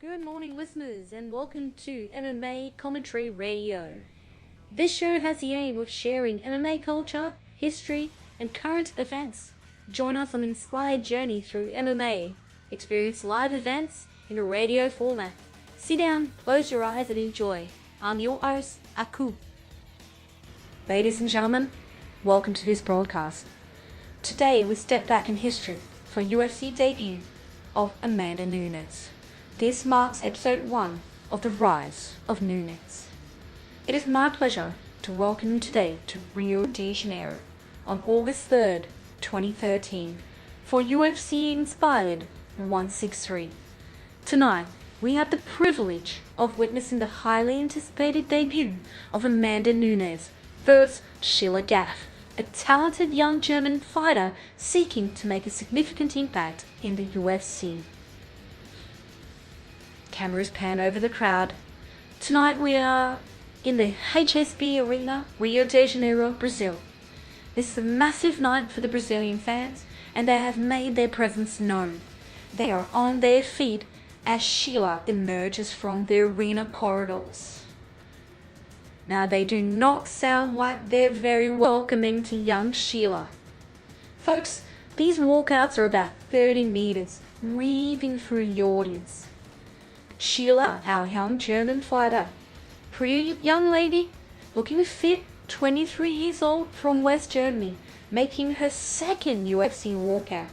Good morning, listeners, and welcome to MMA Commentary Radio. This show has the aim of sharing MMA culture, history, and current events. Join us on an inspired journey through MMA. Experience live events in a radio format. Sit down, close your eyes, and enjoy. I'm your host, Aku. Ladies and gentlemen, welcome to this broadcast. Today we step back in history for UFC debut of Amanda Nunes. This marks episode 1 of the Rise of Nunes. It is my pleasure to welcome you today to Rio de Janeiro on August 3rd, 2013 for UFC-Inspired 163. Tonight, we have the privilege of witnessing the highly anticipated debut of Amanda Nunes versus Sheila Gaff, a talented young German fighter seeking to make a significant impact in the UFC. Cameras pan over the crowd. Tonight we are in the HSBC Arena, Rio de Janeiro, Brazil. This is a massive night for the Brazilian fans, and they have made their presence known. They are on their feet as Sheila emerges from the arena corridors. Now they do not sound like they're very welcoming to young Sheila. Folks, these walkouts are about 30 meters, weaving through the audience. Sheila, our young German fighter, pretty young lady, looking fit, 23 years old, from West Germany, making her second UFC walkout.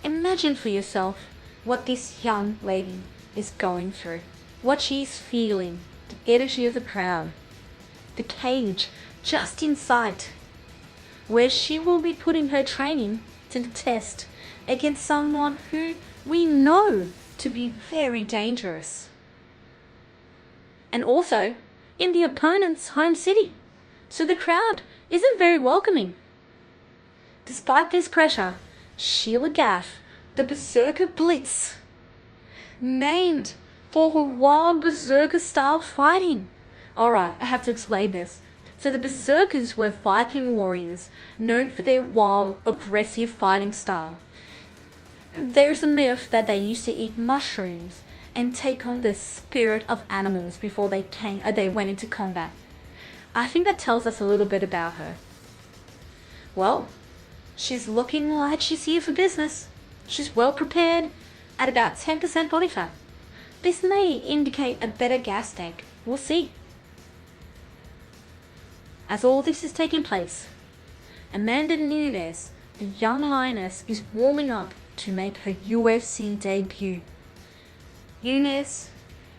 Imagine for yourself what this young lady is going through, what she's feeling, the energy of the crowd, the cage just in sight, where she will be putting her training to the test against someone who we know to be very dangerous. And also in the opponent's home city, so the crowd isn't very welcoming. Despite this pressure, Sheila Gaff, the Berserker Blitz, named for her wild Berserker style fighting. Alright, I have to explain this. So the Berserkers were Viking warriors known for their wild, aggressive fighting style. There's a myth that they used to eat mushrooms and take on the spirit of animals before they went into combat. I think that tells us a little bit about her. Well, she's looking like she's here for business. She's well prepared at about 10% body fat. This may indicate a better gas tank. We'll see. As all this is taking place, Amanda Nunes, the young lioness, is warming up to make her UFC debut. Nunes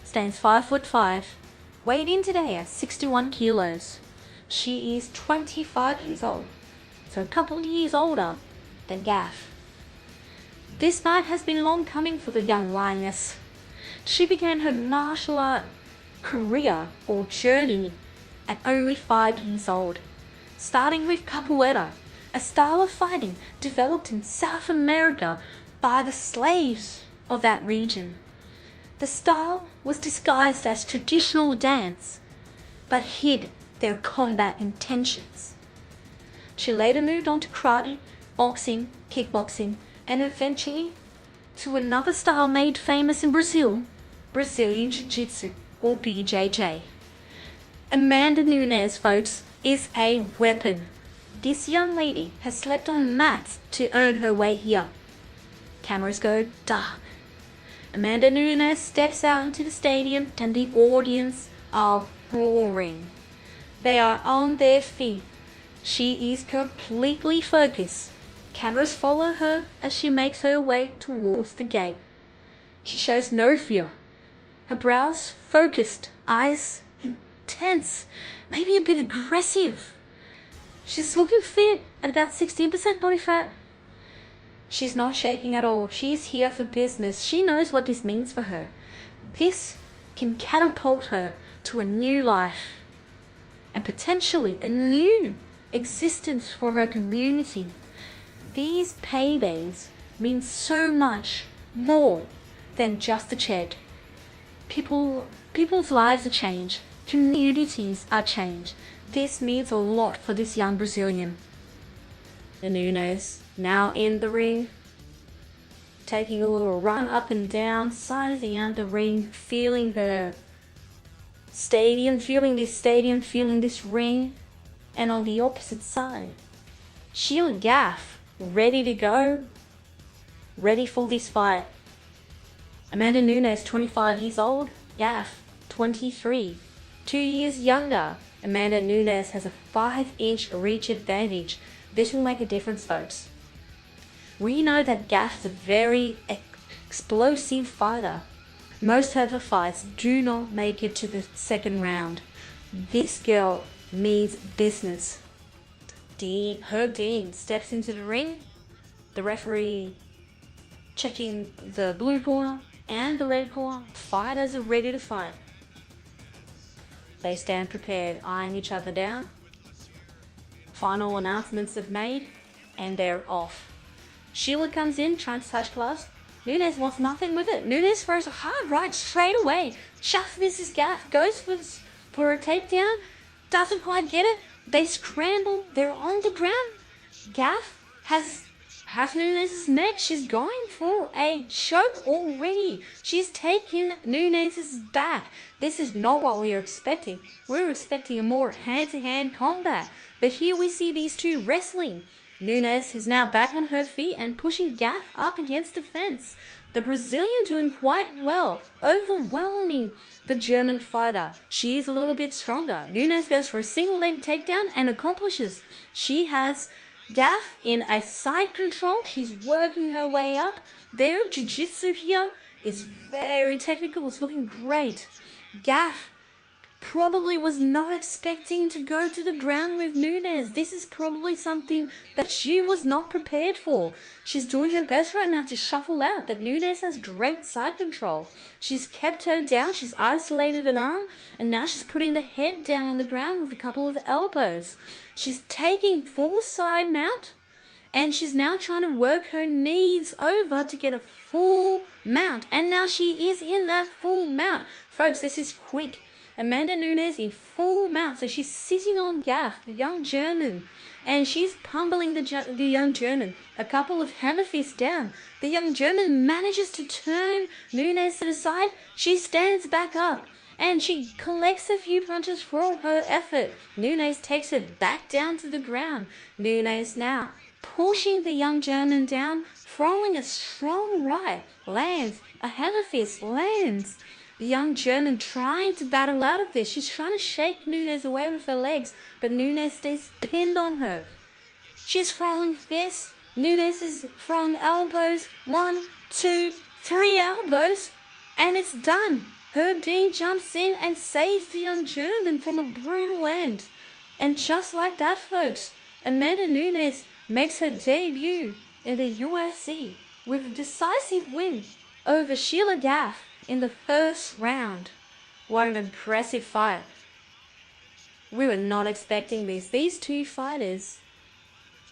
stands 5'5", weighed in today at 61 kilos. She is 25 years old, so a couple of years older than Gaff. This night has been long coming for the young lioness. She began her martial art career or journey at only 5 years old, starting with capoeira, a style of fighting developed in South America by the slaves of that region. The style was disguised as traditional dance, but hid their combat intentions. She later moved on to karate, boxing, kickboxing, and eventually to another style made famous in Brazil, Brazilian Jiu-Jitsu, or BJJ. Amanda Nunes, folks, is a weapon. This young lady has slept on mats to earn her way here. Cameras go dark. Amanda Nunes steps out into the stadium and the audience are roaring. They are on their feet. She is completely focused. Cameras follow her as she makes her way towards the gate. She shows no fear. Her brows focused, eyes tense, maybe a bit aggressive. She's looking fit at about 16% body fat. She's not shaking at all. She's here for business. She knows what this means for her. This can catapult her to a new life and potentially a new existence for her community. These paydays mean so much more than just a check. People's lives are changed. Communities are changed. This means a lot for this young Brazilian. The Nunes, now in the ring. taking a little run up and down, sizing out the ring, feeling her stadium, feeling this ring. And on the opposite side, Sheila Gaff, ready to go, ready for this fight. Amanda Nunes, 25 years old, Gaff, 23. 2 years younger. Amanda Nunes has a 5-inch reach advantage. This will make a difference, folks. We know that Gaff is a very explosive fighter. Most of her fights do not make it to the second round. This girl means business. Herb Dean steps into the ring. The referee checking the blue corner and the red corner. Fighters are ready to fight. They stand prepared, eyeing each other down. Final announcements are made, and they're off. Sheila comes in, trying to touch gloves. Nunes wants nothing with it. Nunes throws a hard right straight away. Just misses Gaff, goes for a takedown, doesn't quite get it. They scramble, they're on the ground. Gaff has Nunes' neck. She's going for a choke already. She's taking Nunes' back. This is not what we were expecting. We were expecting a more hand-to-hand combat. But here we see these two wrestling. Nunes is now back on her feet and pushing Gaff up against the fence. The Brazilian doing quite well, overwhelming the German fighter. She is a little bit stronger. Nunes goes for a single leg takedown and accomplishes. She has Gaff in a side control. She's working her way up. Their jiu-jitsu here is very technical. It's looking great. Gaff probably was not expecting to go to the ground with Nunes. This is probably something that she was not prepared for. She's doing her best right now to shuffle out, but Nunes has great side control. She's kept her down, she's isolated an arm, and now she's putting the head down on the ground with a couple of elbows. She's taking full side mount, and she's now trying to work her knees over to get a full mount. And now she is in that full mount. Folks, this is quick. Amanda Nunes in full mount, so she's sitting on Gaff, the young German, and she's pummeling the young German. A couple of hammer fists down. The young German manages to turn Nunes to the side. She stands back up, and she collects a few punches for her effort. Nunes takes her back down to the ground. Nunes now pushing the young German down, throwing a strong right, lands, a hammer fist, lands. The young German trying to battle out of this. She's trying to shake Nunes away with her legs, but Nunes stays pinned on her. She's throwing fists. Nunes is throwing elbows. 1, 2, 3 elbows, and it's done. Herb Dean jumps in and saves the young German from a brutal end. And just like that, folks, Amanda Nunes makes her debut in the UFC with a decisive win over Sheila Gaff in the first round. What an impressive fight. We were not expecting this. These two fighters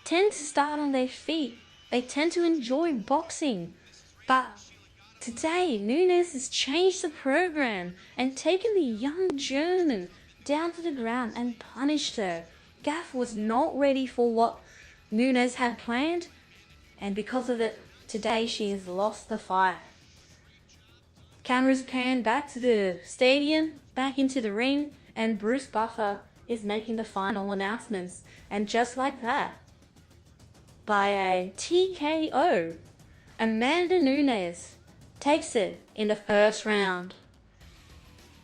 tend to start on their feet. They tend to enjoy boxing. But today, Nunes has changed the program and taken the young German down to the ground and punished her. Gaff was not ready for what Nunes had planned, and because of it, today she has lost the fight. Cameras pan back to the stadium, back into the ring, and Bruce Buffer is making the final announcements. And just like that, by a TKO, Amanda Nunes takes it in the first round.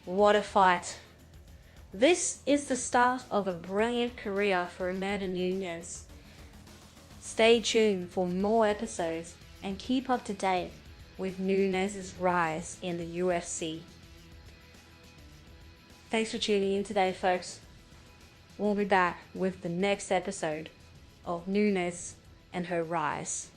What a fight. This is the start of a brilliant career for Amanda Nunes. Stay tuned for more episodes and keep up to date with Nunes' rise in the UFC. Thanks for tuning in today, folks. We'll be back with the next episode of Nunes and her rise.